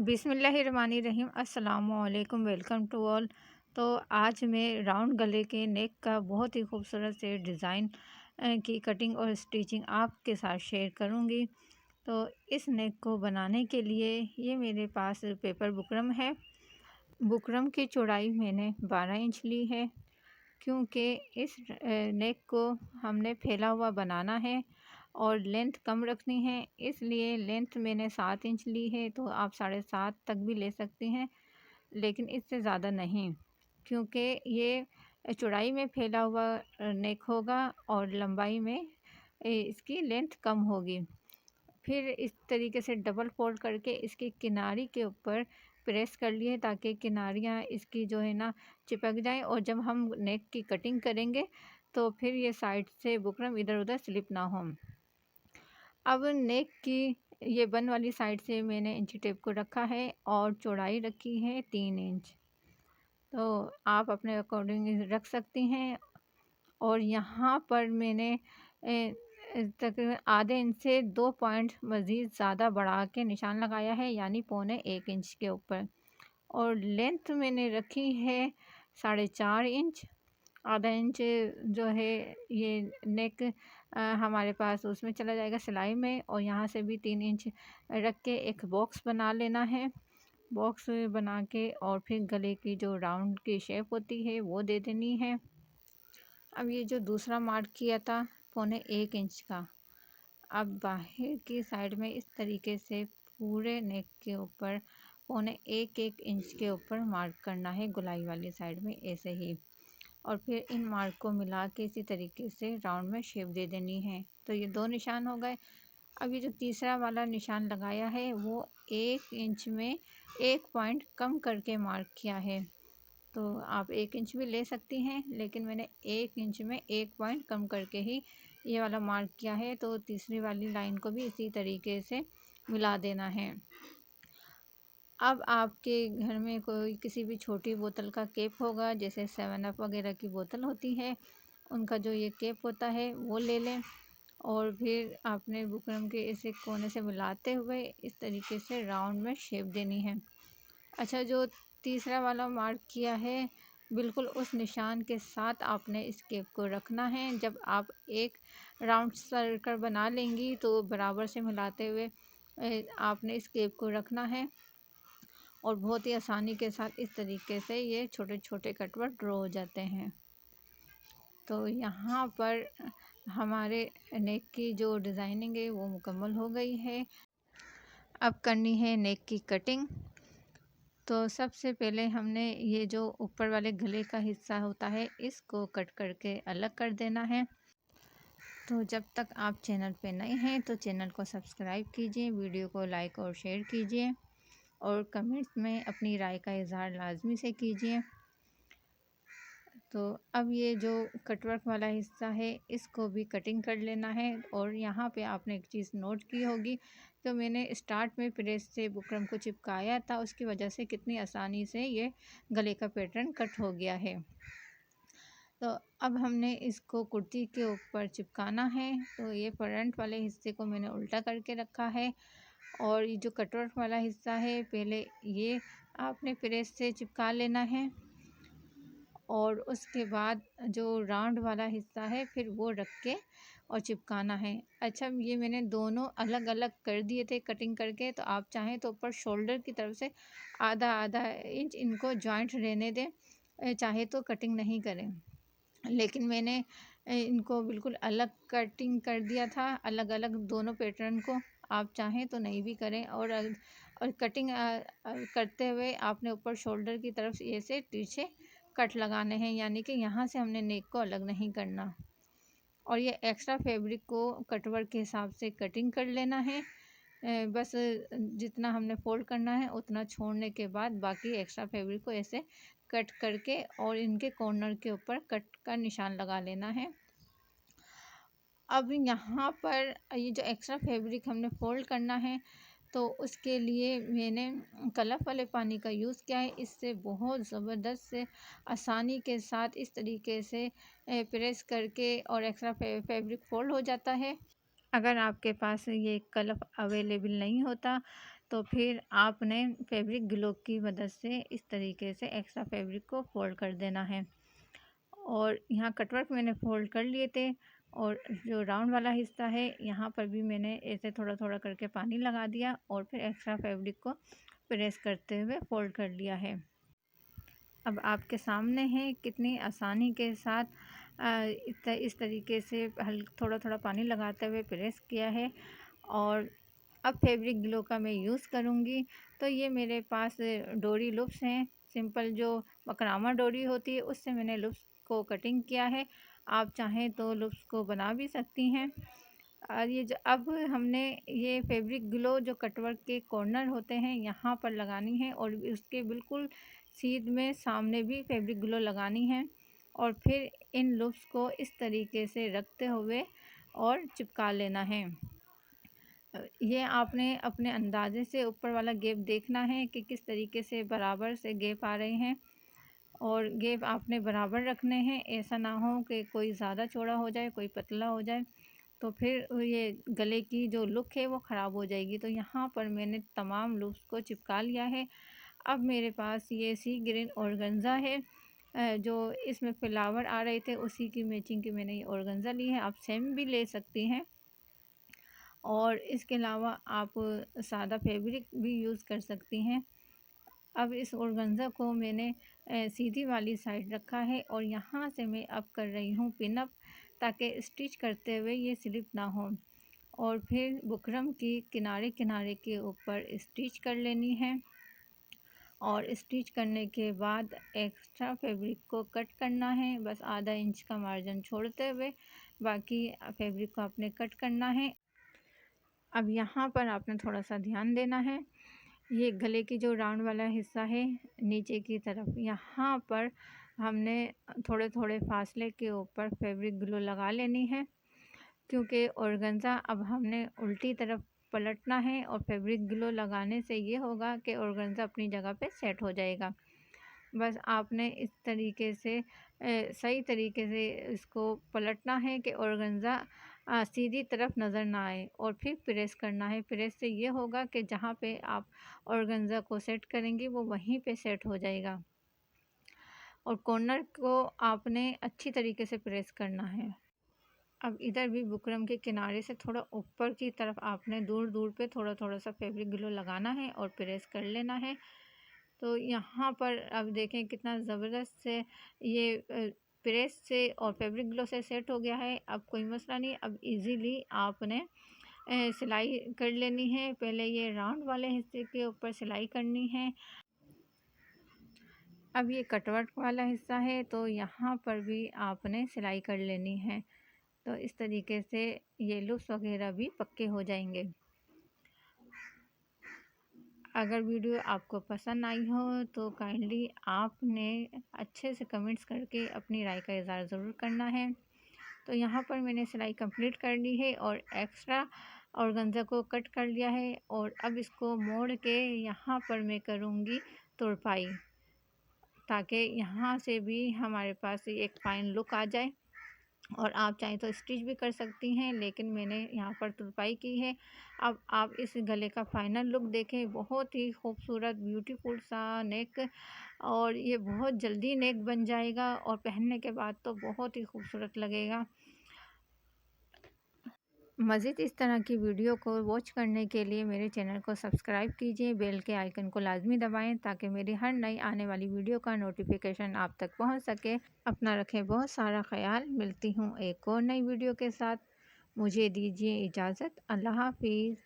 बिस्मिल्लाहिर्रहमानिर्रहीम। अस्सलामुअलैकुम, welcome to all. तो आज मैं राउंड गले के नेक का बहुत ही खूबसूरत से डिज़ाइन की कटिंग और स्टिचिंग आपके साथ शेयर करूंगी। तो इस नेक को बनाने के लिए ये मेरे पास पेपर बुकरम है। बुकरम की चौड़ाई मैंने 12 इंच ली है, क्योंकि इस नेक को हमने फैला हुआ बनाना है और लेंथ कम रखनी है, इसलिए लेंथ मैंने 7 इंच ली है। तो आप 7.5 तक भी ले सकती हैं, लेकिन इससे ज़्यादा नहीं, क्योंकि ये चौड़ाई में फैला हुआ नेक होगा और लंबाई में इसकी लेंथ कम होगी। फिर इस तरीके से डबल फोल्ड करके इसकी किनारी के ऊपर प्रेस कर लिए, ताकि किनारियाँ इसकी जो है ना चिपक जाएं, और जब हम नेक की कटिंग करेंगे तो फिर ये साइड से बुकरम इधर उधर स्लिप ना हो। अब नेक की ये बन वाली साइड से मैंने इंची टेप को रखा है और चौड़ाई रखी है 3 इंच। तो आप अपने अकॉर्डिंग रख सकती हैं। और यहाँ पर मैंने तकरीबन आधे इंच से 2 पॉइंट मज़ीद ज़्यादा बढ़ा के निशान लगाया है, यानी 1.25 इंच के ऊपर। और लेंथ मैंने रखी है 4.5 इंच। आधा इंच जो है ये नेक हमारे पास उसमें चला जाएगा सिलाई में, और यहाँ से भी 3 इंच रख के एक बॉक्स बना लेना है। बॉक्स बना के और फिर गले की जो राउंड की शेप होती है वो दे देनी है। अब ये जो दूसरा मार्क किया था 1.25 इंच का, अब बाहर की साइड में इस तरीके से पूरे नेक के ऊपर 1.25 इंच के ऊपर मार्क करना है, गुलाई वाली साइड में ऐसे ही। और फिर इन मार्क को मिला के इसी तरीके से राउंड में शेप दे देनी है। तो ये 2 निशान हो गए। अब ये जो तीसरा वाला निशान लगाया है वो 1 इंच में 1 पॉइंट कम करके मार्क किया है। तो आप 1 इंच भी ले सकती हैं, लेकिन मैंने 1 इंच में 1 पॉइंट कम करके ही ये वाला मार्क किया है। तो तीसरी वाली लाइन को भी इसी तरीके से मिला देना है। अब आपके घर में कोई किसी भी छोटी बोतल का कैप होगा, जैसे 7 अप वगैरह की बोतल होती है, उनका जो ये कैप होता है वो ले लें। और फिर आपने बुकरम के ऐसे कोने से मिलाते हुए इस तरीके से राउंड में शेप देनी है। अच्छा, जो तीसरा वाला मार्क किया है, बिल्कुल उस निशान के साथ आपने इस कैप को रखना है। जब आप एक राउंड सर्कल बना लेंगी तो बराबर से मिलाते हुए आपने इस कैप को रखना है, और बहुत ही आसानी के साथ इस तरीके से ये छोटे छोटे कटवर्क ड्रॉ हो जाते हैं। तो यहाँ पर हमारे नेक की जो डिज़ाइनिंग है वो मुकम्मल हो गई है। अब करनी है नेक की कटिंग। तो सबसे पहले हमने ये जो ऊपर वाले गले का हिस्सा होता है इसको कट करके अलग कर देना है। तो जब तक आप चैनल पे नए हैं तो चैनल को सब्सक्राइब कीजिए, वीडियो को लाइक और शेयर कीजिए, और कमेंट्स में अपनी राय का इज़हार लाजमी से कीजिए। तो अब ये जो कटवर्क वाला हिस्सा है इसको भी कटिंग कर लेना है। और यहाँ पे आपने एक चीज़ नोट की होगी, तो मैंने स्टार्ट में प्रेस से बुकरम को चिपकाया था, उसकी वजह से कितनी आसानी से ये गले का पैटर्न कट हो गया है। तो अब हमने इसको कुर्ती के ऊपर चिपकाना है। तो ये फ्रंट वाले हिस्से को मैंने उल्टा करके रखा है, और ये जो कटवर्क वाला हिस्सा है पहले ये आपने प्रेस से चिपका लेना है, और उसके बाद जो राउंड वाला हिस्सा है फिर वो रख के और चिपकाना है। अच्छा, ये मैंने दोनों अलग अलग कर दिए थे कटिंग करके। तो आप चाहें तो ऊपर शोल्डर की तरफ से आधा आधा इंच इनको जॉइंट रहने दें, चाहे तो कटिंग नहीं करें। लेकिन मैंने इनको बिल्कुल अलग कटिंग कर दिया था, अलग अलग दोनों पैटर्न को। आप चाहें तो नहीं भी करें। और कटिंग करते हुए आपने ऊपर शोल्डर की तरफ ऐसे तिरछे कट लगाने हैं, यानी कि यहाँ से हमने नेक को अलग नहीं करना। और ये एक्स्ट्रा फैब्रिक को कटवर्क के हिसाब से कटिंग कर लेना है। बस जितना हमने फोल्ड करना है उतना छोड़ने के बाद बाकी एक्स्ट्रा फैब्रिक को ऐसे कट करके और इनके कॉर्नर के ऊपर कट का निशान लगा लेना है। अब यहाँ पर ये जो एक्स्ट्रा फैब्रिक हमने फोल्ड करना है, तो उसके लिए मैंने कलफ वाले पानी का यूज़ किया है। इससे बहुत ज़बरदस्त से आसानी के साथ इस तरीके से प्रेस करके और एक्स्ट्रा फैब्रिक फोल्ड हो जाता है। अगर आपके पास ये कलफ अवेलेबल नहीं होता तो फिर आपने फैब्रिक ग्लो की मदद से इस तरीके से एक्स्ट्रा फैब्रिक को फोल्ड कर देना है। और यहाँ कटवर्क मैंने फोल्ड कर लिए थे और जो राउंड वाला हिस्सा है यहाँ पर भी मैंने ऐसे थोड़ा थोड़ा करके पानी लगा दिया और फिर एक्स्ट्रा फैब्रिक को प्रेस करते हुए फोल्ड कर लिया है। अब आपके सामने है कितनी आसानी के साथ इस तरीके से थोड़ा थोड़ा पानी लगाते हुए प्रेस किया है। और अब फैब्रिक ग्लो का मैं यूज़ करूँगी। तो ये मेरे पास डोरी लूप्स हैं, सिंपल जो मकरामा डोरी होती है उससे मैंने लूप्स को कटिंग किया है। आप चाहें तो लूप्स को बना भी सकती हैं। और ये जो अब हमने ये फैब्रिक ग्लो जो कटवर्क के कॉर्नर होते हैं यहाँ पर लगानी है और उसके बिल्कुल सीध में सामने भी फैब्रिक ग्लो लगानी है। और फिर इन लूप्स को इस तरीके से रखते हुए और चिपका लेना है। ये आपने अपने अंदाजे से ऊपर वाला गैप देखना है कि किस तरीके से बराबर से गैप आ रहे हैं और गैप आपने बराबर रखने हैं। ऐसा ना हो कि कोई ज़्यादा चौड़ा हो जाए, कोई पतला हो जाए, तो फिर ये गले की जो लुक है वो ख़राब हो जाएगी। तो यहाँ पर मैंने तमाम लूप्स को चिपका लिया है। अब मेरे पास ये सी ग्रीन ऑर्गेन्जा है, जो इसमें फ्लावर आ रहे थे उसी की मैचिंग की मैंने ये ऑर्गेन्जा ली है। आप सेम भी ले सकती हैं और इसके अलावा आप सादा फैब्रिक भी यूज़ कर सकती हैं। अब इस ऑर्गेन्जा को मैंने सीधी वाली साइड रखा है और यहाँ से मैं अब कर रही हूँ पिन अप, ताकि स्टिच करते हुए ये स्लिप ना हो। और फिर बुकरम की किनारे किनारे के ऊपर स्टिच कर लेनी है और स्टिच करने के बाद एक्स्ट्रा फैब्रिक को कट करना है। बस आधा इंच का मार्जिन छोड़ते हुए बाकी फैब्रिक को आपने कट करना है। अब यहाँ पर आपने थोड़ा सा ध्यान देना है, ये गले की जो राउंड वाला हिस्सा है नीचे की तरफ, यहाँ पर हमने थोड़े थोड़े फासले के ऊपर फैब्रिक ग्लो लगा लेनी है, क्योंकि ऑर्गेन्जा अब हमने उल्टी तरफ पलटना है और फैब्रिक ग्लो लगाने से ये होगा कि ऑर्गेन्जा अपनी जगह पे सेट हो जाएगा। बस आपने इस तरीके से सही तरीके से इसको पलटना है कि ऑर्गेन्जा सीधी तरफ नज़र ना आए और फिर प्रेस करना है। प्रेस से ये होगा कि जहाँ पे आप ऑर्गेन्जा को सेट करेंगे वो वहीं पे सेट हो जाएगा। और कॉर्नर को आपने अच्छी तरीके से प्रेस करना है। अब इधर भी बुकरम के किनारे से थोड़ा ऊपर की तरफ आपने दूर दूर पे थोड़ा थोड़ा सा फैब्रिक ग्लो लगाना है और प्रेस कर लेना है। तो यहाँ पर अब देखें कितना ज़बरदस्त से ये प्रेस से और फैब्रिक ग्लो से सेट हो गया है। अब कोई मसला नहीं, अब इजीली आपने सिलाई कर लेनी है। पहले ये राउंड वाले हिस्से के ऊपर सिलाई करनी है। अब ये कटवर्क वाला हिस्सा है तो यहाँ पर भी आपने सिलाई कर लेनी है। तो इस तरीके से ये लूप्स वगैरह भी पक्के हो जाएंगे। अगर वीडियो आपको पसंद आई हो तो काइंडली आपने अच्छे से कमेंट्स करके अपनी राय का इज़हार ज़रूर करना है। तो यहाँ पर मैंने सिलाई कंप्लीट कर ली है और एक्स्ट्रा ऑर्गेन्जा को कट कर लिया है और अब इसको मोड़ के यहाँ पर मैं करूँगी तुरपाई, ताकि यहाँ से भी हमारे पास एक फाइन लुक आ जाए। और आप चाहें तो स्टिच भी कर सकती हैं, लेकिन मैंने यहाँ पर तुरपाई की है। अब आप इस गले का फाइनल लुक देखें, बहुत ही खूबसूरत ब्यूटीफुल सा नेक, और ये बहुत जल्दी नेक बन जाएगा और पहनने के बाद तो बहुत ही खूबसूरत लगेगा। मज़ीद इस तरह की वीडियो को वॉच करने के लिए मेरे चैनल को सब्सक्राइब कीजिए, बेल के आइकन को लाजमी दबाएं ताकि मेरी हर नई आने वाली वीडियो का नोटिफिकेशन आप तक पहुंच सके। अपना रखें बहुत सारा ख्याल। मिलती हूं एक और नई वीडियो के साथ। मुझे दीजिए इजाज़त। अल्लाह हाफिज़।